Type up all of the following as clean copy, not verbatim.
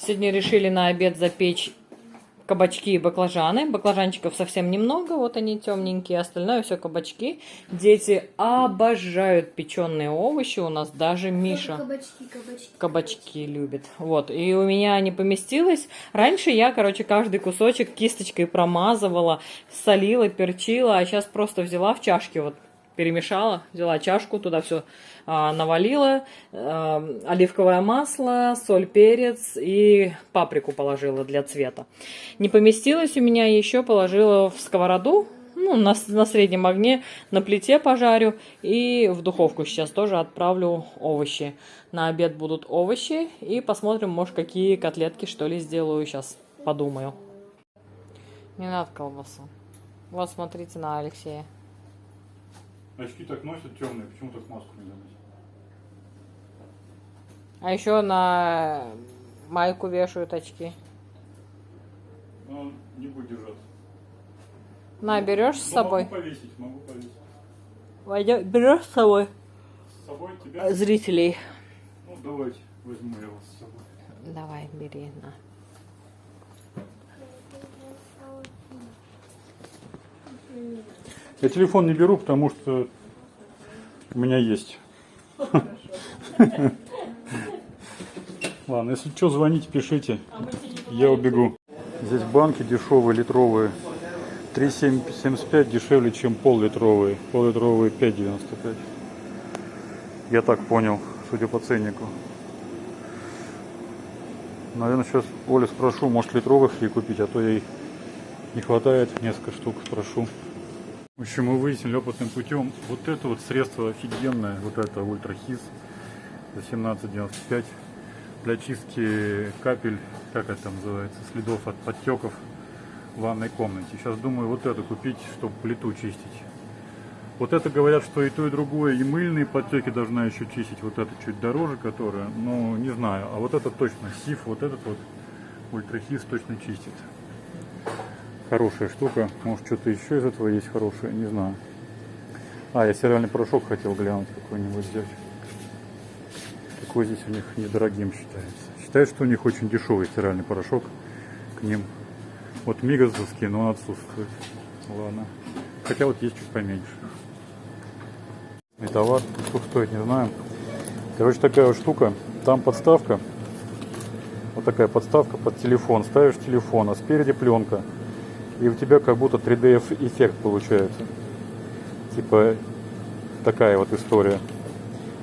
Сегодня решили на обед запечь кабачки и баклажаны. Баклажанчиков совсем немного, вот они темненькие, остальное все кабачки. Дети обожают печеные овощи, у нас даже Миша кабачки любит. Вот, и у меня не поместилось. Раньше я, каждый кусочек кисточкой промазывала, солила, перчила, а сейчас просто взяла в чашке, вот перемешала, взяла чашку, туда все навалила, оливковое масло, соль, перец и паприку положила для цвета. Не поместилось у меня, еще положила в сковороду, ну, на среднем огне, на плите пожарю и в духовку сейчас тоже отправлю овощи. На обед будут овощи и посмотрим, может, какие котлетки, что ли, сделаю сейчас, подумаю. Не надо колбасу. Вот смотрите на Алексея. Очки так носят темные, почему так маску не заносят? А еще на майку вешают очки. Ну, не будет держаться. На, берешь с собой? Могу повесить, могу повесить. Войдем, берешь с собой? С собой тебя? Зрителей. Ну, давайте, возьму я вас с собой. Давай, бери, на. Я телефон не беру, потому что у меня есть. Ладно, если что, звоните, пишите. Я убегу. Здесь банки дешевые, литровые. 3,75 дешевле, чем пол-литровые. Пол-литровые 5,95. Я так понял, судя по ценнику. Наверное, сейчас Олю спрошу, может литровых ей купить, а то ей не хватает, несколько штук спрошу. В общем, мы выяснили опытным путем, вот это вот средство офигенное, вот это ультрахиз за 17,95 для чистки капель, как это называется, следов от подтеков в ванной комнате. Сейчас думаю вот это купить, чтобы плиту чистить. Вот это говорят, что и то, и другое, и мыльные подтеки должна еще чистить, вот это чуть дороже, которая, но не знаю, а вот это точно, сиф, вот этот вот ультрахиз точно чистит. Хорошая штука. Может, что-то еще из этого есть хорошее, не знаю. А, я стиральный порошок хотел глянуть какой-нибудь взять. Какой здесь у них недорогим считается. Считают, что у них очень дешевый стиральный порошок к ним. Вот мигазовский, но он отсутствует. Ладно. Хотя вот есть чуть поменьше. И товар, сколько стоит, не знаю. Короче, такая вот штука. Там подставка. Вот такая подставка под телефон. Ставишь телефон, а спереди пленка. И у тебя как будто 3D эффект получается. Типа такая вот история.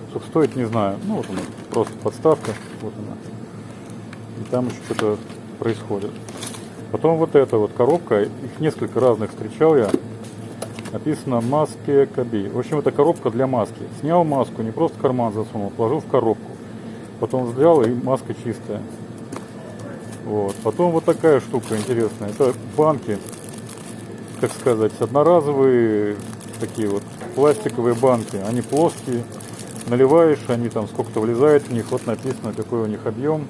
Сколько стоит, не знаю. Ну вот она, просто подставка. Вот она. И там еще что-то происходит. Потом вот эта вот коробка. Их несколько разных встречал я. Написано маски Каби. В общем, это коробка для маски. Снял маску, не просто в карман засунул, положил в коробку. Потом взял, и маска чистая. Вот. Потом вот такая штука интересная. Это банки, как сказать, одноразовые такие вот пластиковые банки. Они плоские, наливаешь, они там сколько-то влезает в них. Вот написано, какой у них объем.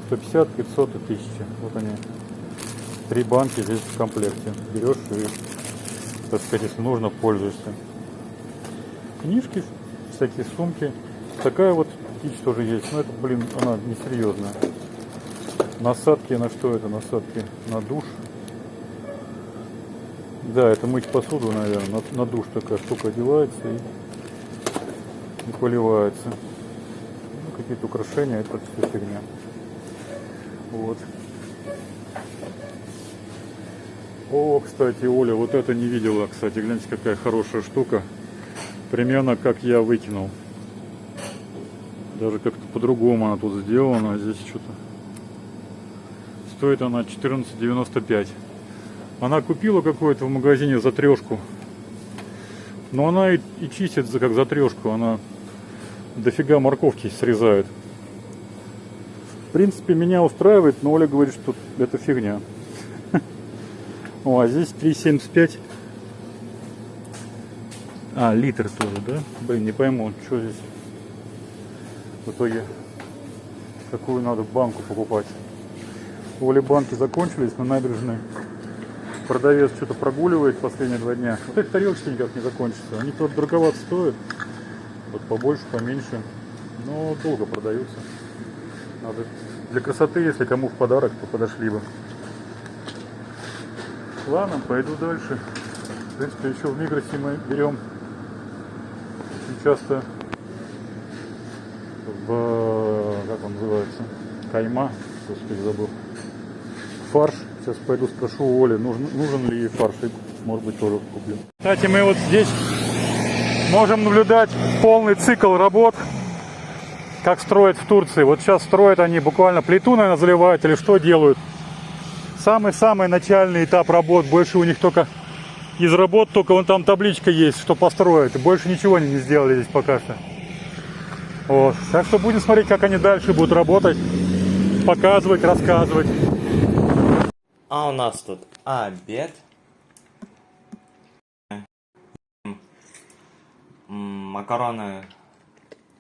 150, 500 и 1000. Вот они. 3 банки здесь в комплекте. Берешь и, так сказать, если нужно, пользуешься. Книжки, всякие сумки. Такая вот птичь тоже есть. Но это, блин, она несерьезная. Насадки, на что это? Насадки на душ. Да, это мыть посуду, наверное. На душ такая штука одевается и поливается. Ну, какие-то украшения, это все фигня. Вот. О, кстати, Оля, вот это не видела, кстати. Гляньте, какая хорошая штука. Примерно как я выкинул. Даже как-то по-другому она тут сделана. А здесь что-то... Стоит она 14,95. Она купила какое-то в магазине за 3. Но она и чистит как за 3. Она дофига морковки срезает. В принципе, меня устраивает, но Оля говорит, что это фигня. О, а здесь 3,75. А, литр тоже, да? Блин, не пойму, что здесь в итоге. Какую надо банку покупать. У Оли банки закончились на набережной. Продавец что-то прогуливает последние 2 дня. Вот эти тарелочки никак не закончатся. Они тут дороговато стоят. Вот побольше, поменьше. Но долго продаются. Надо для красоты, если кому в подарок, то подошли бы. Ладно, пойду дальше. В принципе, еще в Мигросе мы берем очень часто как он называется, кайма, господи, забыл, фарш. Сейчас пойду спрошу у Оли, нужен ли ей фарш, и, может быть, тоже куплю. Кстати, мы вот здесь можем наблюдать полный цикл работ, как строят в Турции. Вот сейчас строят они, буквально плиту, наверное, заливают или что делают. Самый-самый начальный этап работ, больше у них только из работ, только вон там табличка есть, что построят, и больше ничего они не сделали здесь пока что. Вот. Так что будем смотреть, как они дальше будут работать, показывать, рассказывать. А у нас тут обед. Макароны.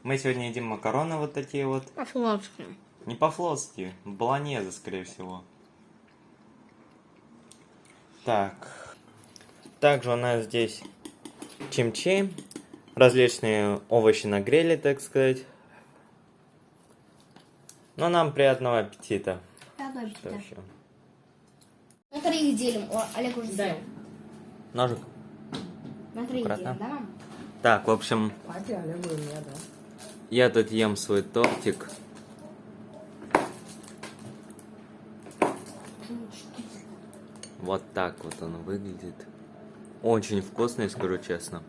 Мы сегодня едим макароны вот такие вот. По-флотски. Не по-флотски, болоньезе, скорее всего. Так. Также у нас здесь чимчи. Различные овощи на гриле, так сказать. Но нам приятного аппетита. Приятного Что аппетита. еще? На троих делим. О, Олег уже съел. Ножик. На троих Аккуратно. делим, да, мам? Так, в общем, Папе, Олегу и мне, да. я тут ем свой тортик. Вот так вот он выглядит. Очень вкусный, скажу честно.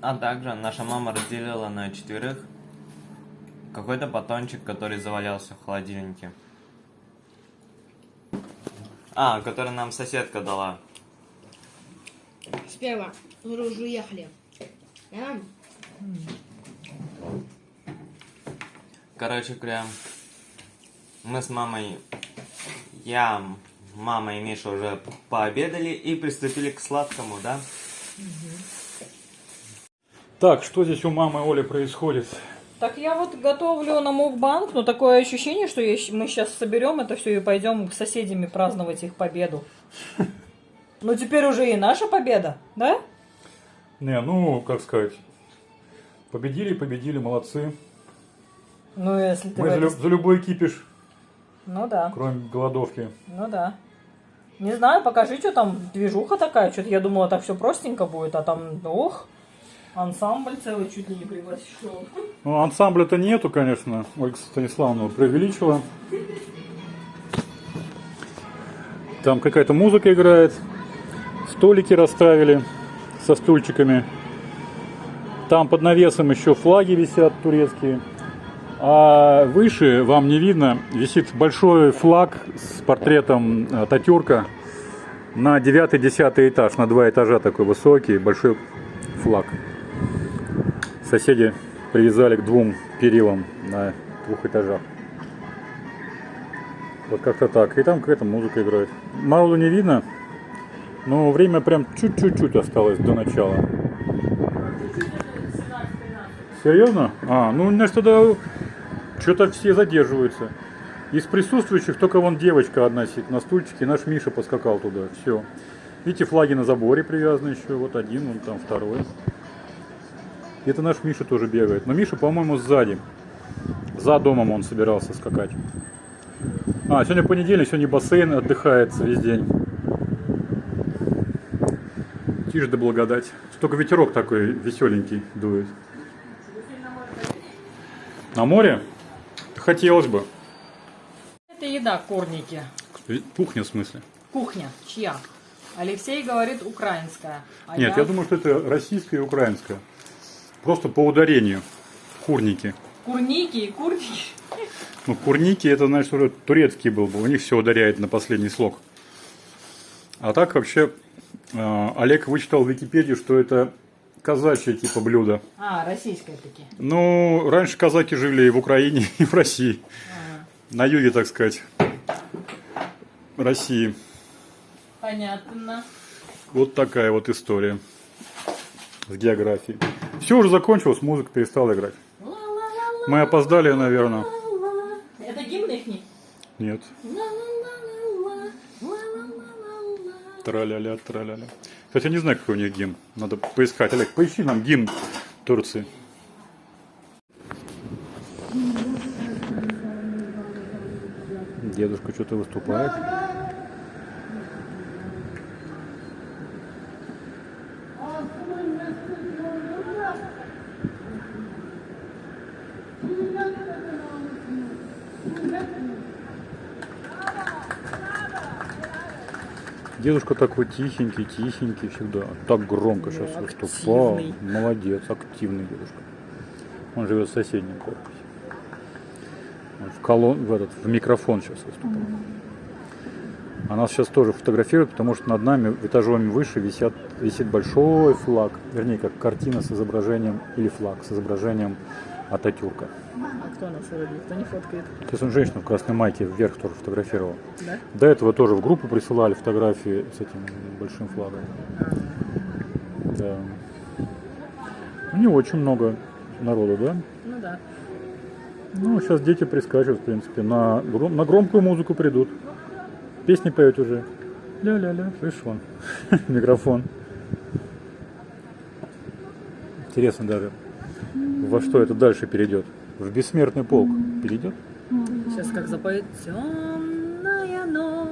А также наша мама разделила на 4 какой-то батончик, который завалялся в холодильнике. Который нам соседка дала. Сперва. Вы уже уехали. Да? Короче говоря, мы с мамой, мама и Миша уже пообедали и приступили к сладкому, да? Так, что здесь у мамы Оли происходит? Так я вот готовлю на мукбанг, но такое ощущение, что мы сейчас соберем это все и пойдем с соседями праздновать их победу. Ну теперь уже и наша победа, да? Не, ну, как сказать, победили, молодцы. Ну если ты... Мы за любой кипиш, Ну да, кроме голодовки. ну да. Не знаю, покажи, что там движуха такая. Что-то я думала, так все простенько будет, а там, ох, ансамбль целый чуть ли не пригласил. Ну, ансамбля-то нету, конечно. Ольга Станиславовна преувеличила. Там какая-то музыка играет. Столики расставили со стульчиками. Там под навесом еще флаги висят турецкие. А выше, вам не видно, висит большой флаг с портретом Ататюрка на 9-10 этаж. На 2 этажа такой высокий, большой флаг. Соседи привязали к 2 перилам на 2 этажах. Вот как-то так. И там какая-то музыка играет. Мало не видно, но время прям чуть-чуть осталось до начала. Серьезно? Ну, значит, тогда что-то все задерживаются. Из присутствующих только вон девочка одна сидит на стульчике, наш Миша поскакал туда. Все. Видите, флаги на заборе привязаны еще. Вот один, вон там второй. Это наш Миша тоже бегает. Но Миша, по-моему, сзади. За домом он собирался скакать. Сегодня понедельник, сегодня бассейн отдыхает весь день. Тишь да благодать. Только ветерок такой веселенький дует. На море? Хотелось бы. Это еда, курники. Кухня в смысле? Кухня. Чья? Алексей говорит украинская. А Нет, я думаю, что это российская и украинская. Просто по ударению. Курники. Курники и курники. Ну, курники, это, значит, уже турецкий был бы. У них все ударяет на последний слог. А так вообще Олег вычитал в Википедии, что это казачье типа блюдо. Российская таки. Ну, раньше казаки жили и в Украине, и в России. На юге, так сказать, России. Понятно. Вот такая вот история с географией. Все уже закончилось, музыка перестала играть. Мы опоздали, наверное. Это гимн их? Нет. Тра-ля-ля, тра-ля-ля. Кстати, я не знаю, какой у них гимн. Надо поискать. Олег, поищи нам гимн Турции. Дедушка что-то выступает. Дедушка такой тихенький, тихенький всегда. Так громко сейчас выступал. активный. Молодец, активный дедушка. Он живет в соседнем корпусе. Он в микрофон сейчас выступал. А нас сейчас тоже фотографируют, потому что над нами этажом выше висит большой флаг. Вернее, как картина с изображением, или флаг с изображением Ататюрка. А кто нас сегодня? Никто не фоткает. Сейчас он женщину в красной майке вверх тоже фотографировал. Да? До этого тоже в группу присылали фотографии с этим большим флагом. Да. Не очень много народу, да? Ну да. Ну, сейчас дети прискачут, в принципе. На громкую музыку придут. Песни поют уже. Ля-ля-ля. Слышишь, вон. Микрофон. Интересно даже, во что это дальше перейдет. В бессмертный полк перейдет. Сейчас как запоет темная ночь.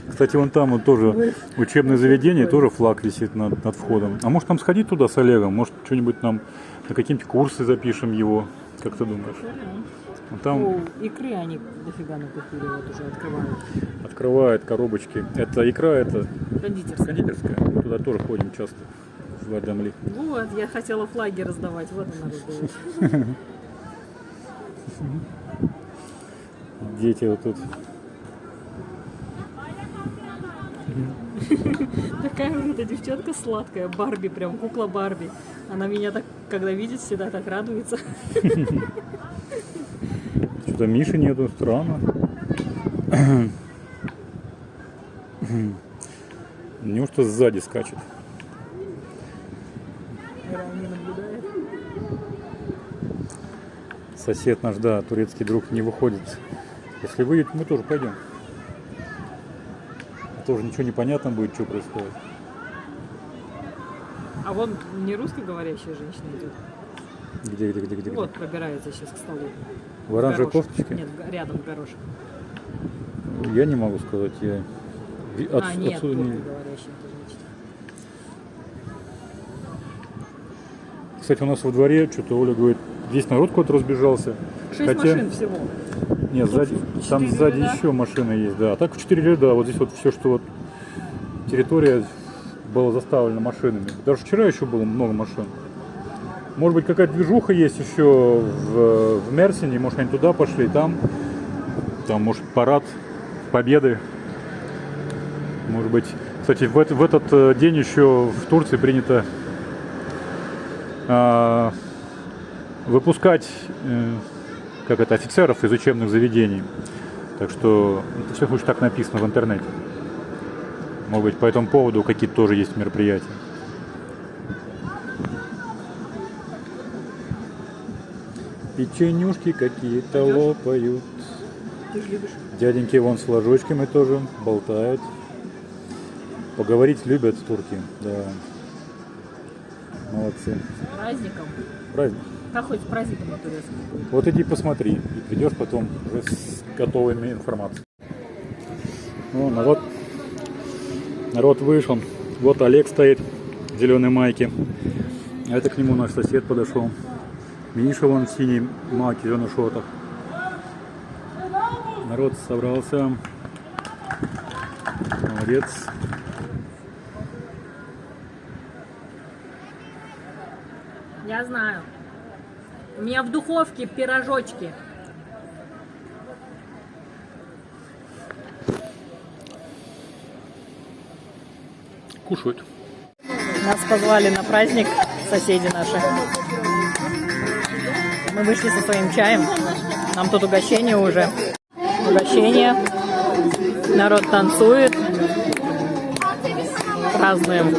Кстати, вон там вот тоже учебное заведение, тоже флаг висит над входом. А может нам сходить туда с Олегом? Может что-нибудь нам на какие-нибудь курсы запишем его? Как ты думаешь? Вон там О, икры они дофига накупили, вот уже открывают. открывает коробочки. Это икра, это Кондитерская. кондитерская. Мы туда тоже ходим часто. В Адамли. Вот, я хотела флаги раздавать, вот она раздалась. Дети вот тут. Такая вот эта девчонка сладкая, Барби, прям кукла Барби. Она меня так, когда видит, всегда так радуется. Что-то Миши нету, странно. Неужто сзади скачет? Не наблюдает. Сосед наш, да, турецкий друг не выходит. Если выйдет, мы тоже пойдем. Тоже ничего не понятно будет, что происходит. А вон не русскоговорящая женщина идет. Где? Вот пробирается сейчас к столу. В оранжевой Горошек. кофточке? Нет, рядом горошек. Я не могу сказать. Я Нет, отсюда не... русскоговорящая эта женщина. Кстати, у нас во дворе, что-то Оля говорит, здесь народ куда-то разбежался. 6 машин всего. Нет, сзади, там 4 сзади ряда. еще машины есть, да. А так 4 ряда, вот здесь вот все, что вот территория была заставлена машинами. Даже вчера еще было много машин. Может быть, какая-то движуха есть еще в Мерсине, может, они туда пошли, там может, парад Победы. Может быть, кстати, в этот день еще в Турции принято выпускать офицеров из учебных заведений. Так что это все уж так написано в интернете. Может быть, по этому поводу какие-то тоже есть мероприятия. Печенюшки какие-то лопают. Ты же любишь. Дяденьки вон с флажочками тоже болтают. Поговорить любят турки, да. Молодцы. С праздником. Праздник. Как хоть с праздником на турецком? Вот иди посмотри, и придешь потом уже с готовой информацией. Ну, народ вышел. Вот Олег стоит в зеленой майке. А это к нему наш сосед подошел. Миша вон в синей майке, в зеленых шортах. Народ собрался. Молодец. Я знаю. У меня в духовке пирожочки. Кушают. Нас позвали на праздник соседи наши. Мы вышли со своим чаем. Нам тут угощение уже. Угощение. Народ танцует. Празднуем.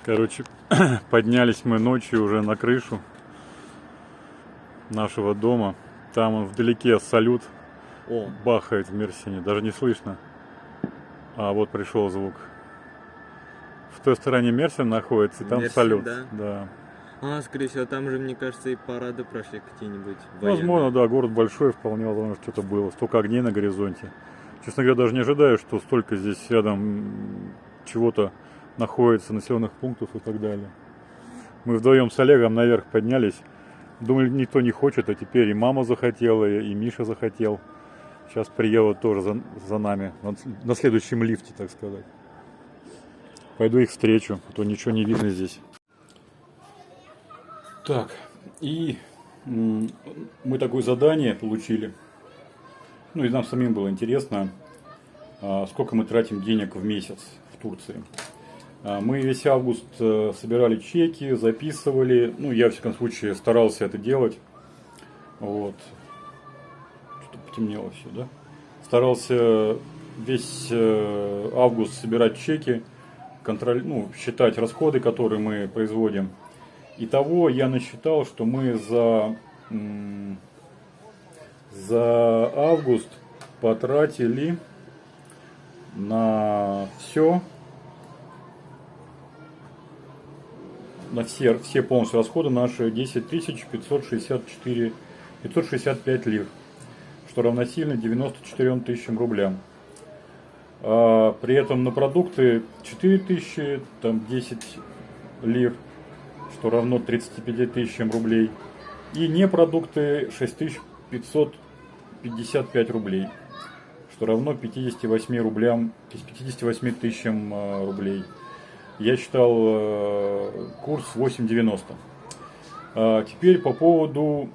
Короче, поднялись мы ночью уже на крышу нашего дома. Там он вдалеке салют бахает в Мерсине. Даже не слышно. А вот пришел звук. в той стороне Мерсин находится, и там Мерсин, салют. да? Да. А, скорее всего, там же, мне кажется, и парады прошли какие-нибудь Возможно, военные. да, город большой, вполне возможно, что-то было. Столько огней на горизонте. Честно говоря, даже не ожидаю, что столько здесь рядом чего-то находится, населенных пунктов и так далее. Мы вдвоем с Олегом наверх поднялись. Думали, никто не хочет, а теперь и мама захотела, и Миша захотел. Сейчас приедут тоже за нами, на следующем лифте, так сказать. Пойду их встречу, а то ничего не видно здесь. Так, и мы такое задание получили. Ну и нам самим было интересно, сколько мы тратим денег в месяц в Турции. Мы весь август собирали чеки, записывали. Ну, я, во всяком случае, старался это делать. Вот. Что-то потемнело все, да? Старался весь август собирать чеки, считать расходы, которые мы производим. Итого я насчитал, что мы за август потратили на все, на все полностью расходы наши 10 565 лир, что равносильно 94 тысячам рублям. При этом на продукты 4 тысячи, там 10 лир, что равно 35 тысячам рублей. И непродукты 6555 рублей, что равно 58 тысячам рублей. Я считал курс 8,90. Теперь по поводу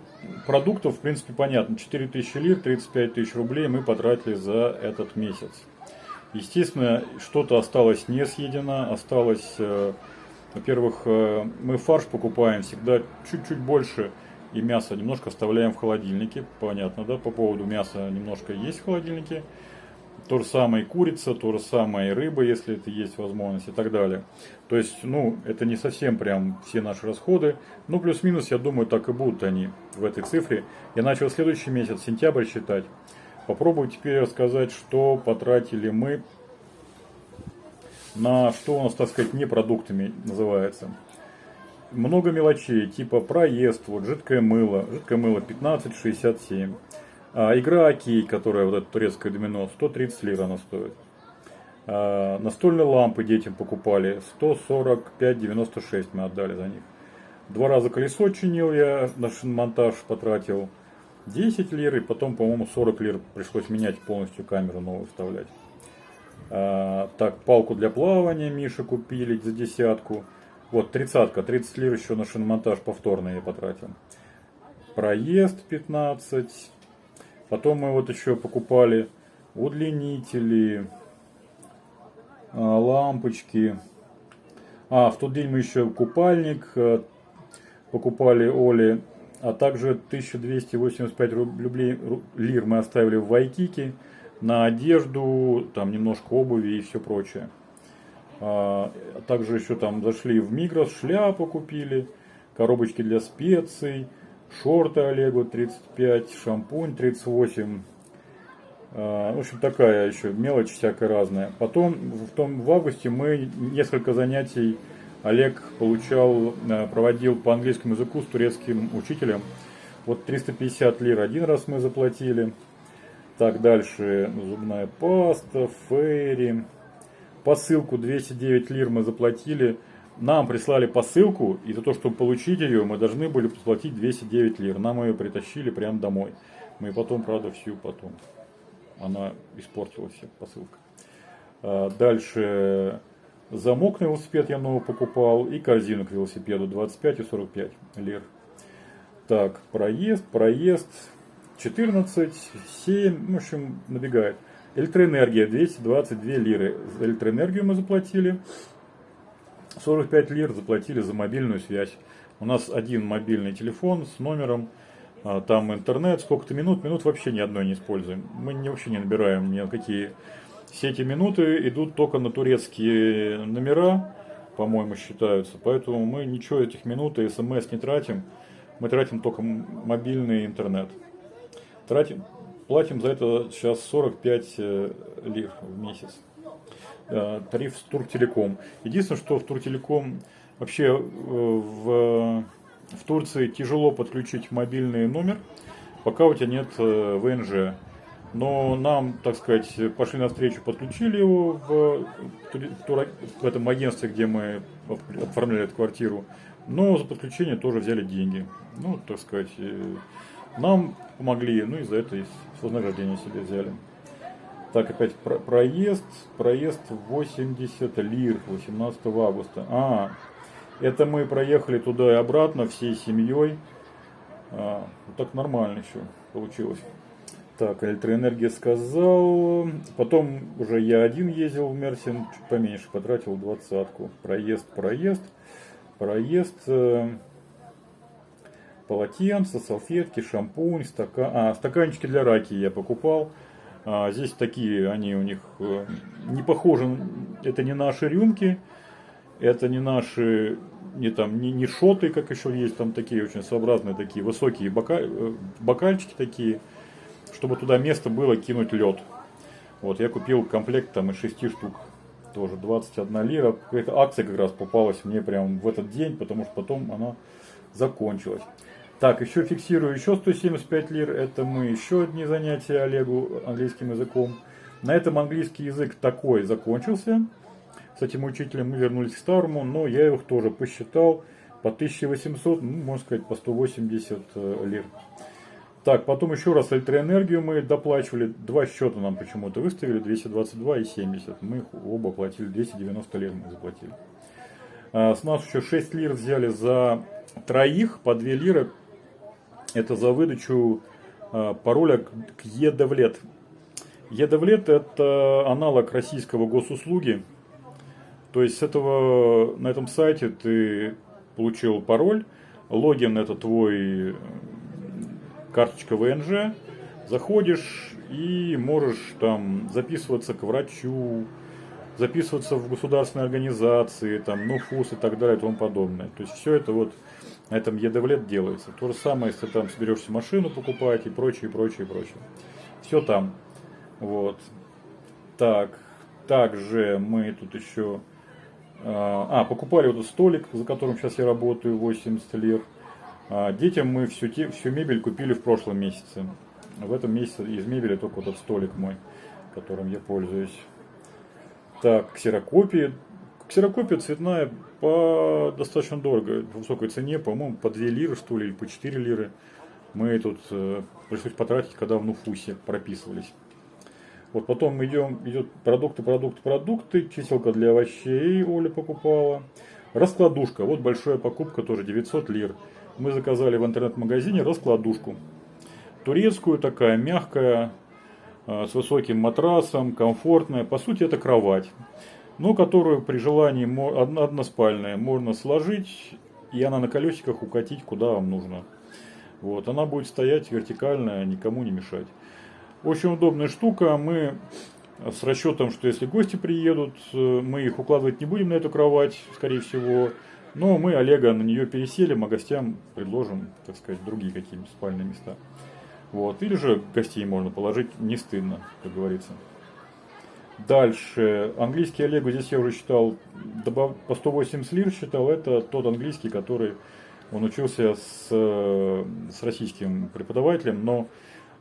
продуктов, в принципе, понятно. 4 тысячи лир, 35 тысяч рублей мы потратили за этот месяц. Естественно, что-то осталось не съедено. Осталось, во-первых, мы фарш покупаем всегда чуть-чуть больше. И мясо немножко оставляем в холодильнике. Понятно, да? По поводу мяса немножко есть в холодильнике. То же самое и курица, то же самое и рыба, если это есть возможность, и так далее. То есть, это не совсем прям все наши расходы. Ну, плюс-минус, я думаю, так и будут они в этой цифре. Я начал следующий месяц, сентябрь, считать. Попробую теперь рассказать, что потратили мы на что у нас, так сказать, не продуктами называется. Много мелочей, типа проезд, вот жидкое мыло 15,67. Игра Окей, которая вот это турецкое домино, 130 лир она стоит. Настольные лампы детям покупали, 145,96 мы отдали за них. 2 раза колесо чинил я, на шиномонтаж потратил 10 лир, и потом, по-моему, 40 лир пришлось менять полностью камеру, новую вставлять. Так, палку для плавания Миша купили за 10. Вот, 30 лир еще на шиномонтаж повторно я потратил. Проезд 15. Потом мы вот еще покупали удлинители, лампочки. В тот день мы еще купальник покупали Оле, а также 1285 лир мы оставили в Вайкике на одежду, там немножко обуви и все прочее. Также еще там зашли в Мигрос, шляпу купили, коробочки для специй, шорты Олегу 35, шампунь 38. В общем, такая еще мелочь всякая разная. Потом в августе мы несколько занятий Олег проводил по английскому языку с турецким учителем. Вот 350 лир один раз мы заплатили. Так, дальше зубная паста, фейри. Посылку 209 лир мы заплатили. Нам прислали посылку, и за то, чтобы получить ее, мы должны были заплатить 209 лир. Нам ее притащили прямо домой. Мы потом, правда, она испортилась, вся посылка. Дальше замок на велосипед я новый покупал, и корзину к велосипеду 25 и 45 лир. Так, проезд 14, 7, в общем, набегает. Электроэнергия 222 лиры. За электроэнергию мы заплатили. 45 лир заплатили за мобильную связь. У нас один мобильный телефон с номером. Там интернет. Сколько-то минут вообще ни одной не используем. Мы вообще не набираем ни на какие. Все эти минуты идут только на турецкие номера, по-моему, считаются. Поэтому мы ничего этих минут и смс не тратим. Мы тратим только мобильный интернет. Платим за это сейчас 45 лир в месяц. тариф с Турктелеком. Единственное, что в Турктелеком вообще в Турции тяжело подключить мобильный номер, пока у тебя нет ВНЖ. Но нам, так сказать, пошли навстречу, подключили его в этом агентстве, где мы оформляли эту квартиру. Но за подключение тоже взяли деньги. Ну, так сказать, нам помогли, ну и за это вознаграждение себе взяли. Так, опять проезд 80 лир 18 августа. Это мы проехали туда и обратно всей семьей. Вот так нормально еще получилось. Так, электроэнергия сказал. Потом уже я один ездил в Мерсин, чуть поменьше, потратил 20-ку. Проезд. Полотенца, салфетки, шампунь, стаканчики для раки я покупал. Здесь такие, они у них не похожи, это не наши рюмки, это не наши, не шоты, как еще есть, там такие очень своеобразные, такие высокие бокальчики такие, чтобы туда место было кинуть лед. Вот, я купил комплект там из 6 штук, тоже 21 лира. Какая-то акция как раз попалась мне прям в этот день, потому что потом она закончилась. Так, еще фиксирую еще 175 лир. Это мы еще одни занятия Олегу английским языком. На этом английский язык такой закончился. С этим учителем мы вернулись к старому, но я их тоже посчитал по 1800, ну, можно сказать, по 180 лир. Так, потом еще раз электроэнергию мы доплачивали. Два счета нам почему-то выставили, 222 и 70. Мы их оба платили, 290 лир мы заплатили. С нас еще 6 лир взяли за троих, по 2 лиры. Это за выдачу пароля к Е-Девлет. Е-Девлет это аналог российского госуслуги. То есть на этом сайте ты получил пароль, логин это твой карточка ВНЖ, заходишь и можешь там записываться к врачу, записываться в государственные организации, там, НУФУС и так далее и тому подобное. То есть все это вот на этом Е-Девлет делается. То же самое, если там соберешься машину покупать и прочее. Все там. Вот. Так. Также мы тут еще покупали вот этот столик, за которым сейчас я работаю, 80 лир. Детям мы всю мебель купили в прошлом месяце. В этом месяце из мебели только вот этот столик мой, которым я пользуюсь. Так, ксерокопия. Ксерокопия цветная по достаточно дорого, по высокой цене, по-моему, по 2 лиры, что ли, или по 4 лиры. Мы тут пришлось потратить, когда в Нуфусе прописывались. Вот потом идет продукты, чиселка для овощей Оля покупала. Раскладушка, вот большая покупка, тоже 900 лир. Мы заказали в интернет-магазине раскладушку. Турецкую такая, мягкая, с высоким матрасом, комфортная. По сути, это кровать, но которую при желании односпальная можно сложить, и она на колесиках укатить куда вам нужно. Вот, она будет стоять вертикально, никому не мешать. Очень удобная штука. Мы с расчетом, что если гости приедут, мы их укладывать не будем на эту кровать, скорее всего. Но мы Олега на нее переселим, а гостям предложим, так сказать, другие какие-нибудь спальные места. Вот. Или же гостей можно положить, не стыдно, как говорится. Дальше. Английский Олегу здесь я уже считал, по 180 лир считал. Это тот английский, который он учился с российским преподавателем. Но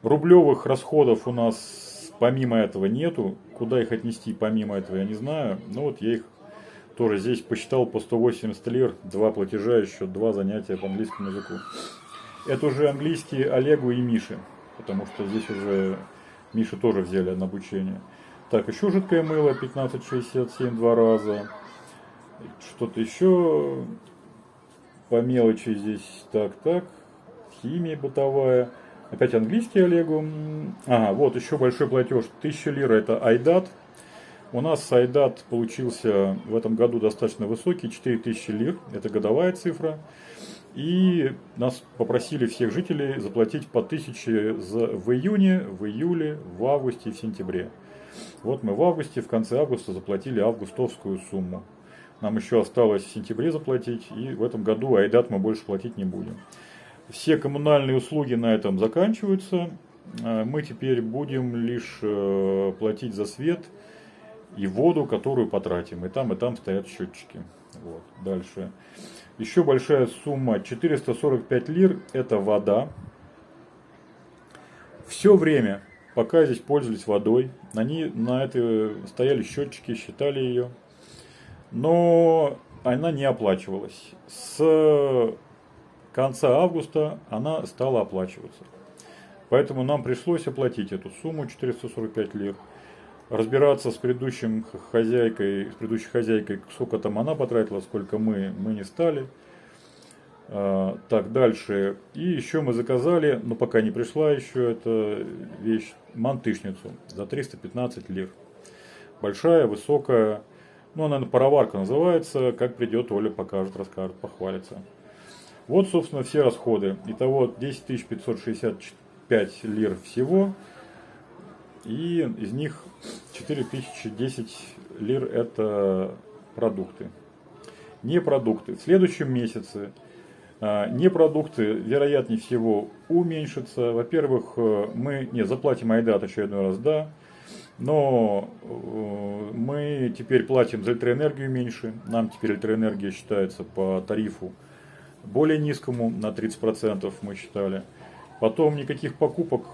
рублевых расходов у нас помимо этого нету. Куда их отнести помимо этого, я не знаю. Но вот я их тоже здесь посчитал по 180 лир. 2 платежа, еще 2 занятия по английскому языку. Это уже английский Олегу и Мише. Потому что здесь уже Мише тоже взяли на обучение. Так, еще жидкое мыло 15,67 2 раза. Что-то еще по мелочи здесь. Так. Химия бытовая. Опять английский Олегу. Вот еще большой платеж. 1000 лир это Айдат. У нас Айдат получился в этом году достаточно высокий. 4000 лир. Это годовая цифра. И нас попросили всех жителей заплатить по 1000 в июне, в июле, в августе и в сентябре. Вот мы в августе, в конце августа заплатили августовскую сумму. Нам еще осталось в сентябре заплатить, и в этом году Айдат мы больше платить не будем. Все коммунальные услуги на этом заканчиваются. Мы теперь будем лишь платить за свет и воду, которую потратим. И там стоят счетчики. Вот. Дальше. Еще большая сумма 445 лир, это вода. Все время, пока здесь пользовались водой, на это стояли счетчики, считали ее. Но она не оплачивалась. С конца августа она стала оплачиваться. Поэтому нам пришлось оплатить эту сумму 445 лир. Разбираться с предыдущей хозяйкой, сколько там она потратила, сколько мы не стали. Так, дальше. И еще мы заказали, но пока не пришла еще эта вещь, мантышницу за 315 лир. Большая, высокая, ну, она, наверное, пароварка называется. Как придет, Оля покажет, расскажет, похвалится. Вот, собственно, все расходы. Итого 10 565 лир всего. И из них 4010 лир это продукты. Не продукты. В следующем месяце не продукты, вероятнее всего, уменьшатся. Во-первых, мы заплатим Айдат очередной раз, да. Но мы теперь платим за электроэнергию меньше. Нам теперь электроэнергия считается по тарифу более низкому, на 30% мы считали. Потом никаких покупок,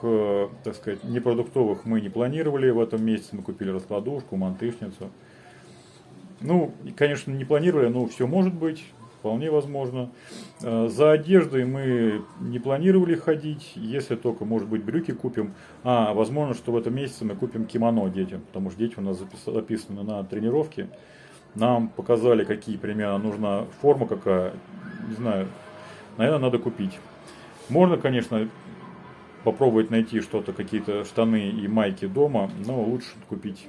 так сказать, непродуктовых мы не планировали в этом месяце. Мы купили раскладушку, мантышницу. Ну, конечно, не планировали, но все может быть, вполне возможно. За одеждой мы не планировали ходить, если только, может быть, брюки купим. Возможно, что в этом месяце мы купим кимоно детям, потому что дети у нас записаны на тренировки. Нам показали, какие примерно нужна форма какая, не знаю, наверное, надо купить. Можно, конечно, попробовать найти что-то, какие-то штаны и майки дома, но лучше купить,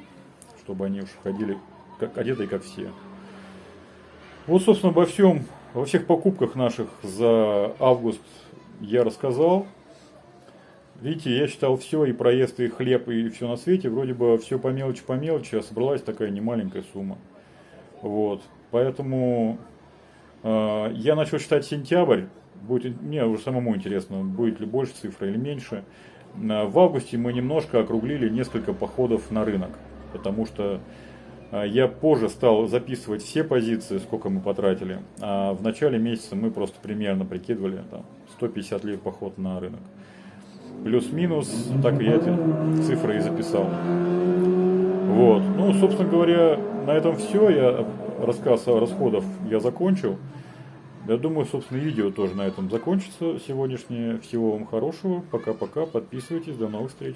чтобы они уж ходили одетые, как все. Вот, собственно, во всех покупках наших за август я рассказал. Видите, я считал все, и проезд, и хлеб, и все на свете. Вроде бы все по мелочи, а собралась такая немаленькая сумма. Вот, поэтому я начал считать сентябрь. Мне уже самому интересно, будет ли больше цифра или меньше. В августе мы немножко округлили несколько походов на рынок, потому что я позже стал записывать все позиции, сколько мы потратили. А в начале месяца мы просто примерно прикидывали 150 лир поход на рынок. Плюс-минус, так я эти цифры и записал. Вот. Ну, собственно говоря, на этом все. Рассказ о расходах я закончил. Я думаю, собственно, видео тоже на этом закончится сегодняшнее. Всего вам хорошего. Пока-пока. Подписывайтесь. До новых встреч.